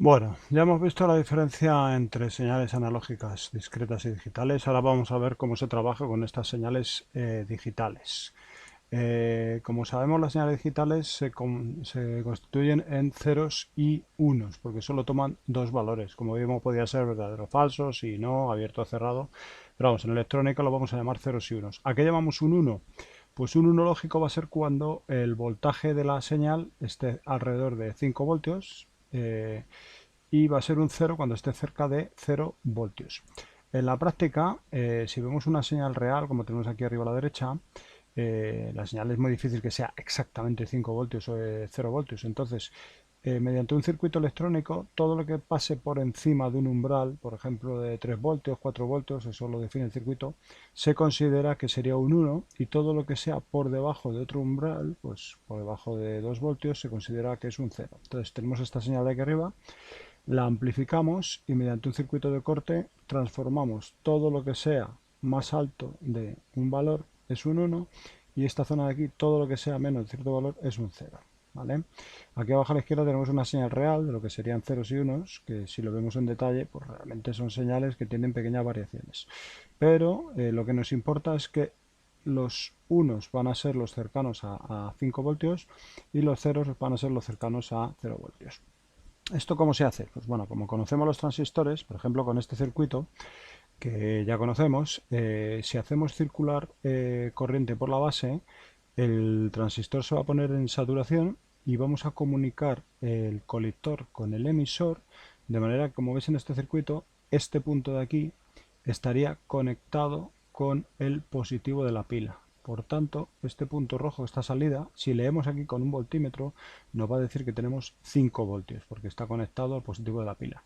Bueno, ya hemos visto la diferencia entre señales analógicas discretas y digitales. Ahora vamos a ver cómo se trabaja con estas señales digitales. Como sabemos, las señales digitales se constituyen en ceros y unos, porque solo toman dos valores. Como vimos, podía ser verdadero o falso, si no, abierto o cerrado. Pero vamos, en electrónica lo vamos a llamar ceros y unos. ¿A qué llamamos un uno? Pues un uno lógico va a ser cuando el voltaje de la señal esté alrededor de 5 voltios. Y va a ser un cero cuando esté cerca de 0 voltios. En la práctica, si vemos una señal real, como tenemos aquí arriba a la derecha, la señal es muy difícil que sea exactamente 5 voltios o 0 voltios. Entonces, mediante un circuito electrónico, todo lo que pase por encima de un umbral, por ejemplo, de 3 voltios, 4 voltios, eso lo define el circuito, se considera que sería un uno, y todo lo que sea por debajo de otro umbral, pues por debajo de 2 voltios, se considera que es un cero. Entonces, tenemos esta señal de aquí arriba, la amplificamos y mediante un circuito de corte transformamos todo lo que sea más alto de un valor es un uno, y esta zona de aquí todo lo que sea menos de cierto valor es un cero. ¿Vale? Aquí abajo a la izquierda tenemos una señal real de lo que serían ceros y unos, que si lo vemos en detalle, pues realmente son señales que tienen pequeñas variaciones. Pero lo que nos importa es que los unos van a ser los cercanos a 5 voltios y los ceros van a ser los cercanos a 0 voltios. ¿Esto cómo se hace? Pues bueno, como conocemos los transistores, por ejemplo con este circuito que ya conocemos, si hacemos circular corriente por la base, el transistor se va a poner en saturación y vamos a comunicar el colector con el emisor, de manera que, como veis en este circuito, este punto de aquí estaría conectado con el positivo de la pila. Por tanto, este punto rojo, esta salida, si leemos aquí con un voltímetro, nos va a decir que tenemos 5 voltios, porque está conectado al positivo de la pila.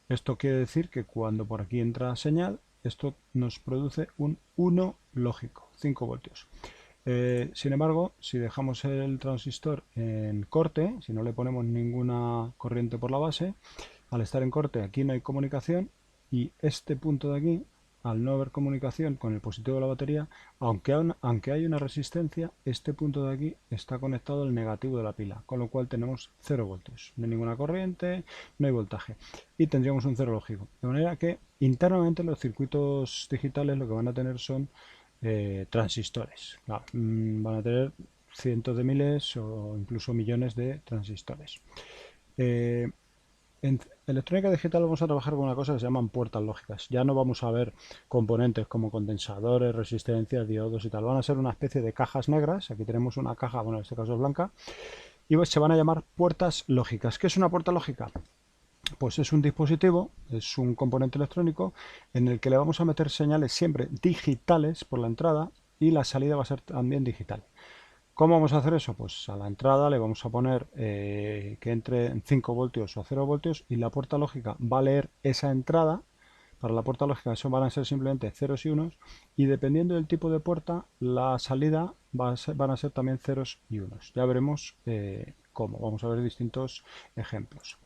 Esto quiere decir que cuando por aquí entra señal, esto nos produce un 1 lógico, 5 voltios. Sin embargo, si dejamos el transistor en corte, si no le ponemos ninguna corriente por la base, al estar en corte aquí no hay comunicación, y este punto de aquí, al no haber comunicación con el positivo de la batería, aunque hay una resistencia, este punto de aquí está conectado al negativo de la pila, con lo cual tenemos 0 voltios. No hay ninguna corriente, no hay voltaje, y tendríamos un cero lógico. De manera que internamente los circuitos digitales lo que van a tener son transistores. Claro, van a tener cientos de miles o incluso millones de transistores. Eh, en electrónica digital vamos a trabajar con una cosa que se llaman puertas lógicas. Ya no vamos a ver componentes como condensadores, resistencias, diodos y tal. Van a ser una especie de cajas negras. Aquí tenemos una caja, bueno, en este caso es blanca, y se van a llamar puertas lógicas. ¿Qué es una puerta lógica? Pues es un dispositivo, es un componente electrónico en el que le vamos a meter señales siempre digitales por la entrada, y la salida va a ser también digital. ¿Cómo vamos a hacer eso? Pues a la entrada le vamos a poner que entre en 5 voltios o 0 voltios, y la puerta lógica va a leer esa entrada. Para la puerta lógica eso van a ser simplemente ceros y unos, y dependiendo del tipo de puerta, la salida van a ser también ceros y unos. Ya veremos cómo. Vamos a ver distintos ejemplos.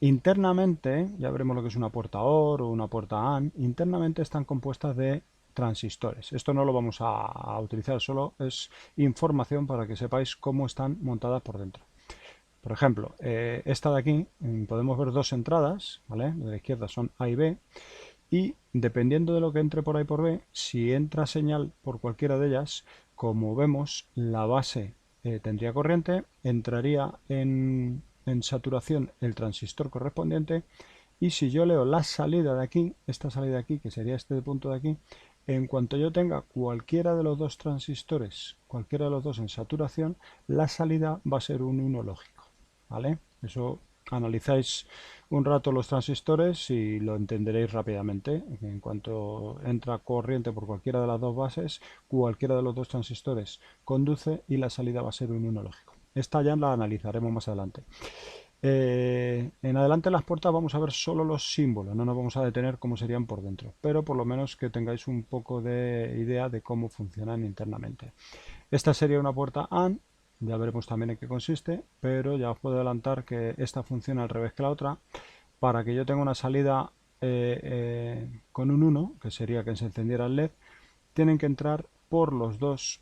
Internamente, ya veremos lo que es una puerta OR o una puerta AND, internamente están compuestas de transistores. Esto no lo vamos a utilizar, solo es información para que sepáis cómo están montadas por dentro. Por ejemplo, esta de aquí, podemos ver dos entradas, ¿vale? De la izquierda son A y B, y dependiendo de lo que entre por A y por B, si entra señal por cualquiera de ellas, como vemos, la base tendría corriente, entraría en saturación el transistor correspondiente, y si yo leo la salida de aquí, esta salida de aquí, que sería este punto de aquí, en cuanto yo tenga cualquiera de los dos transistores, cualquiera de los dos en saturación, la salida va a ser un 1 lógico. ¿Vale? Eso analizáis un rato los transistores y lo entenderéis rápidamente. En cuanto entra corriente por cualquiera de las dos bases, cualquiera de los dos transistores conduce y la salida va a ser un 1 lógico. Esta ya la analizaremos más adelante. En adelante en las puertas vamos a ver solo los símbolos, no nos vamos a detener cómo serían por dentro, pero por lo menos que tengáis un poco de idea de cómo funcionan internamente. Esta sería una puerta AND, ya veremos también en qué consiste, pero ya os puedo adelantar que esta funciona al revés que la otra. Para que yo tenga una salida con un 1, que sería que se encendiera el LED, tienen que entrar por las dos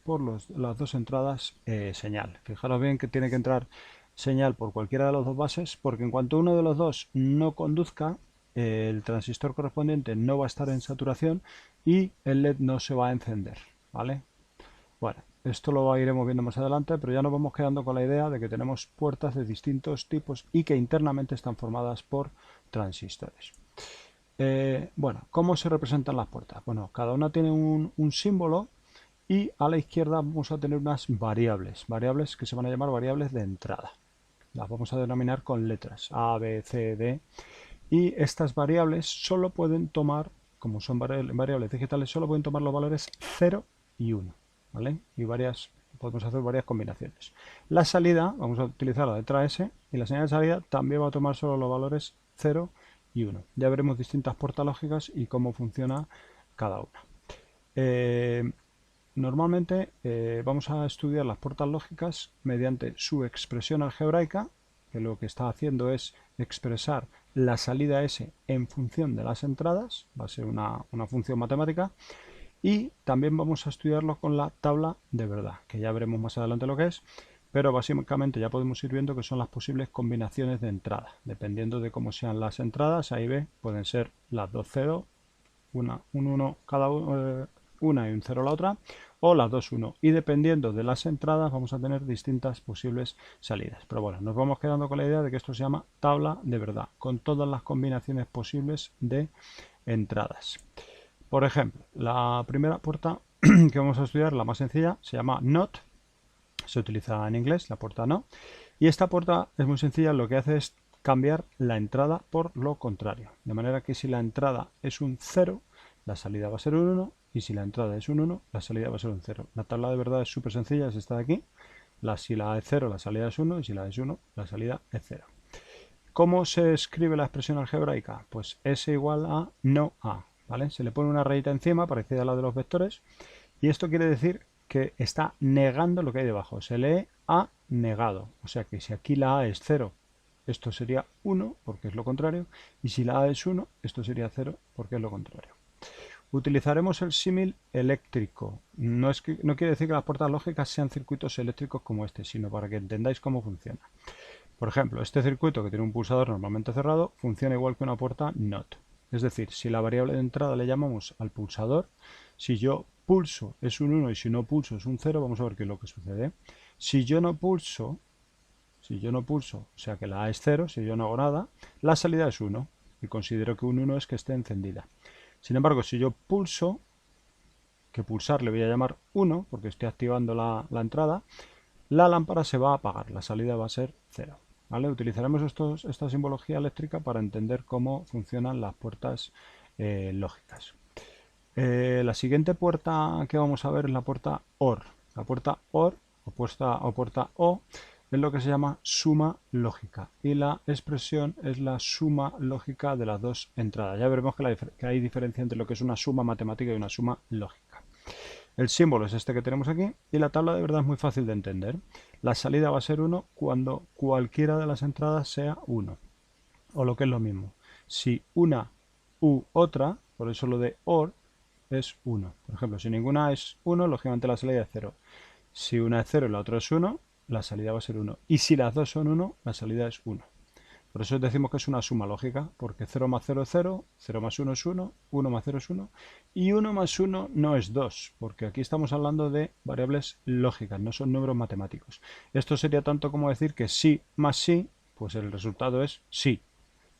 entradas señal. Fijaros bien que tiene que entrar señal por cualquiera de los dos bases, porque en cuanto uno de los dos no conduzca, el transistor correspondiente no va a estar en saturación y el LED no se va a encender, ¿vale? Bueno, esto lo iremos viendo más adelante, pero ya nos vamos quedando con la idea de que tenemos puertas de distintos tipos y que internamente están formadas por transistores. Bueno, ¿cómo se representan las puertas? Bueno, cada una tiene un símbolo y a la izquierda vamos a tener unas variables que se van a llamar variables de entrada. Las vamos a denominar con letras A, B, C, D. Y estas variables solo pueden tomar, como son variables digitales, solo pueden tomar los valores 0 y 1. ¿Vale? Y podemos hacer varias combinaciones. La salida, vamos a utilizar la letra S, y la señal de salida también va a tomar solo los valores 0 y 1. Ya veremos distintas puertas lógicas y cómo funciona cada una. Normalmente vamos a estudiar las puertas lógicas mediante su expresión algebraica, que lo que está haciendo es expresar la salida S en función de las entradas, va a ser una función matemática, y también vamos a estudiarlo con la tabla de verdad, que ya veremos más adelante lo que es, pero básicamente ya podemos ir viendo que son las posibles combinaciones de entrada. Dependiendo de cómo sean las entradas, ahí ve, pueden ser las dos 0, un 1 cada una y un 0 la otra, o las dos 1. Y dependiendo de las entradas vamos a tener distintas posibles salidas. Pero bueno, nos vamos quedando con la idea de que esto se llama tabla de verdad, con todas las combinaciones posibles de entradas. Por ejemplo, la primera puerta que vamos a estudiar, la más sencilla, se llama NOT, se utiliza en inglés, la puerta NO, y esta puerta es muy sencilla, lo que hace es cambiar la entrada por lo contrario, de manera que si la entrada es un 0, la salida va a ser un 1, y si la entrada es un 1, la salida va a ser un 0. La tabla de verdad es súper sencilla, es esta de aquí, si la A es 0, la salida es 1, y si la A es 1, la salida es 0. ¿Cómo se escribe la expresión algebraica? Pues S igual a no A, ¿vale? Se le pone una rayita encima, parecida a la de los vectores, y esto quiere decir que está negando lo que hay debajo. Se lee A negado. O sea que si aquí la A es 0, esto sería 1, porque es lo contrario. Y si la A es 1, esto sería 0, porque es lo contrario. Utilizaremos el símil eléctrico. No quiere decir que las puertas lógicas sean circuitos eléctricos como este, sino para que entendáis cómo funciona. Por ejemplo, este circuito que tiene un pulsador normalmente cerrado funciona igual que una puerta NOT. Es decir, si la variable de entrada le llamamos al pulsador, si yo pulso es un 1 y si no pulso es un 0, vamos a ver qué es lo que sucede. Si yo no pulso, o sea que la A es 0, si yo no hago nada, la salida es 1 y considero que un 1 es que esté encendida. Sin embargo, si yo pulso, que pulsar le voy a llamar 1 porque estoy activando la entrada, la lámpara se va a apagar, la salida va a ser 0. ¿Vale? Utilizaremos esta simbología eléctrica para entender cómo funcionan las puertas lógicas. La siguiente puerta que vamos a ver es la puerta OR. La puerta OR o puerta O es lo que se llama suma lógica y la expresión es la suma lógica de las dos entradas. Ya veremos que hay diferencia entre lo que es una suma matemática y una suma lógica. El símbolo es este que tenemos aquí y la tabla de verdad es muy fácil de entender. La salida va a ser 1 cuando cualquiera de las entradas sea 1. O lo que es lo mismo, si una u otra, por eso lo de OR es 1. Por ejemplo, si ninguna es 1, lógicamente la salida es 0. Si una es 0 y la otra es 1, la salida va a ser 1. Y si las dos son 1, la salida es 1. Por eso decimos que es una suma lógica, porque 0 más 0 es 0, 0 más 1 es 1, 1 más 0 es 1, y 1 más 1 no es 2, porque aquí estamos hablando de variables lógicas, no son números matemáticos. Esto sería tanto como decir que sí más sí, pues el resultado es sí,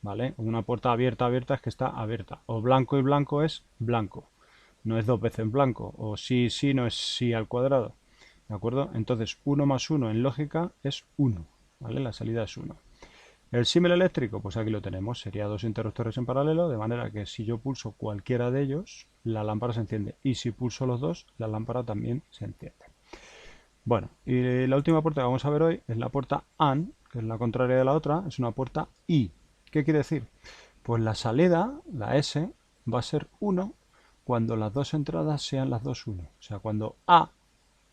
¿vale? Una puerta abierta es que está abierta, o blanco y blanco es blanco, no es dos veces blanco, o sí, sí no es sí al cuadrado, ¿de acuerdo? Entonces 1 más 1 en lógica es 1, ¿vale? La salida es 1. El símil eléctrico, pues aquí lo tenemos, sería dos interruptores en paralelo, de manera que si yo pulso cualquiera de ellos, la lámpara se enciende, y si pulso los dos, la lámpara también se enciende. Bueno, y la última puerta que vamos a ver hoy es la puerta AND, que es la contraria de la otra, es una puerta I. ¿Qué quiere decir? Pues la salida, la S, va a ser 1 cuando las dos entradas sean las dos 1. O sea, cuando A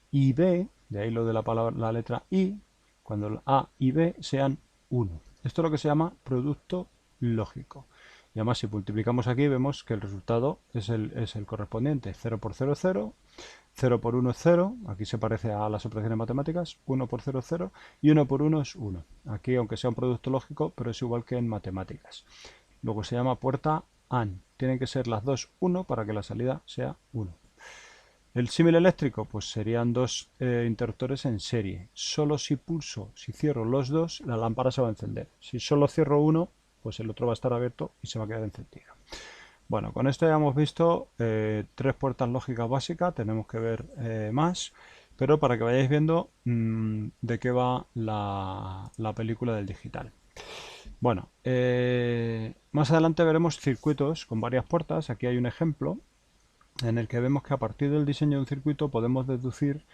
y B, de ahí lo de la letra I, cuando A y B sean 1. Esto es lo que se llama producto lógico. Y además si multiplicamos aquí vemos que el resultado es el correspondiente. 0 por 0, 0. 0 por 1 es 0, aquí se parece a las operaciones matemáticas, 1 por 0 es 0 y 1 por 1 es 1. Aquí, aunque sea un producto lógico, pero es igual que en matemáticas. Luego se llama puerta AND. Tienen que ser las dos 1 para que la salida sea 1. El símil eléctrico, pues serían dos interruptores en serie. Solo si pulso, si cierro los dos, la lámpara se va a encender. Si solo cierro uno, pues el otro va a estar abierto y se va a quedar encendido. Bueno, con esto ya hemos visto tres puertas lógicas básicas, tenemos que ver más, pero para que vayáis viendo de qué va la película del digital. Bueno, más adelante veremos circuitos con varias puertas. Aquí hay un ejemplo en el que vemos que a partir del diseño de un circuito podemos deducir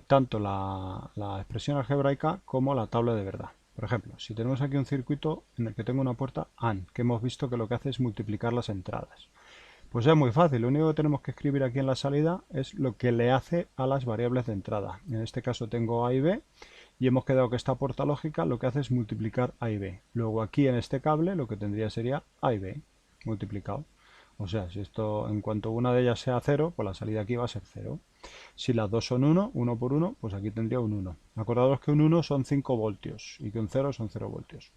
tanto la expresión algebraica como la tabla de verdad. Por ejemplo, si tenemos aquí un circuito en el que tengo una puerta AND, que hemos visto que lo que hace es multiplicar las entradas. Pues es muy fácil, lo único que tenemos que escribir aquí en la salida es lo que le hace a las variables de entrada. En este caso tengo A y B y hemos quedado que esta puerta lógica lo que hace es multiplicar A y B. Luego aquí en este cable lo que tendría sería A y B multiplicado. O sea, si esto en cuanto una de ellas sea 0, pues la salida aquí va a ser 0. Si las dos son 1, 1 por 1, pues aquí tendría un 1. Acordaos que un 1 son 5 voltios y que un 0 son 0 voltios.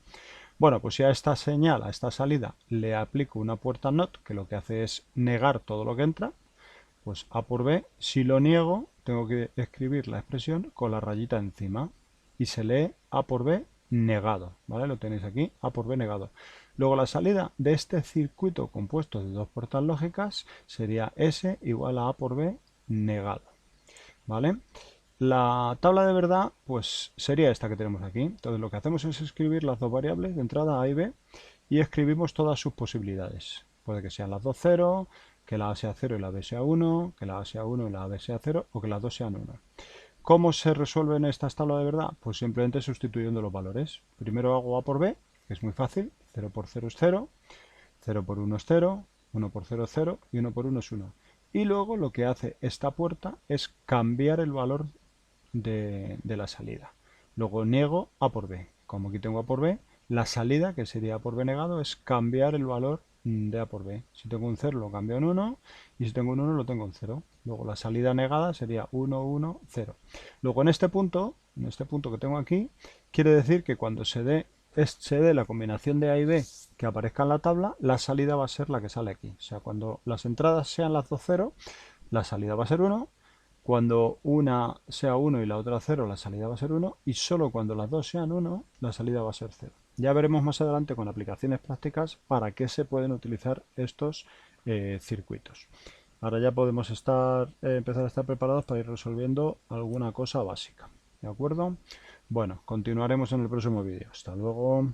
Bueno, pues si a esta señal, a esta salida, le aplico una puerta NOT, que lo que hace es negar todo lo que entra, pues A por B, si lo niego, tengo que escribir la expresión con la rayita encima. Y se lee A por B negado, ¿vale? Lo tenéis aquí, A por B negado. Luego la salida de este circuito compuesto de dos puertas lógicas sería S igual a A por B negado, ¿vale? La tabla de verdad, pues sería esta que tenemos aquí. Entonces lo que hacemos es escribir las dos variables de entrada A y B y escribimos todas sus posibilidades. Puede que sean las dos 0, que la A sea 0 y la B sea 1, que la A sea 1 y la B sea 0 o que las dos sean 1. ¿Cómo se resuelven estas tablas de verdad? Pues simplemente sustituyendo los valores. Primero hago A por B, que es muy fácil. 0 por 0 es 0, 0 por 1 es 0, 1 por 0 es 0 y 1 por 1 es 1. Y luego lo que hace esta puerta es cambiar el valor de la salida. Luego niego A por B. Como aquí tengo A por B, la salida, que sería A por B negado, es cambiar el valor de A por B. Si tengo un 0 lo cambio en 1 y si tengo un 1 lo tengo en 0. Luego la salida negada sería 1, 1, 0. Luego en este punto que tengo aquí, quiere decir que cuando se dé la combinación de A y B que aparezca en la tabla, la salida va a ser la que sale aquí. O sea, cuando las entradas sean las dos 0, la salida va a ser 1. Cuando una sea 1 y la otra 0, la salida va a ser 1. Y solo cuando las dos sean 1, la salida va a ser 0. Ya veremos más adelante con aplicaciones prácticas para qué se pueden utilizar estos circuitos. Ahora ya podemos empezar a estar preparados para ir resolviendo alguna cosa básica. ¿De acuerdo? Bueno, continuaremos en el próximo vídeo. Hasta luego.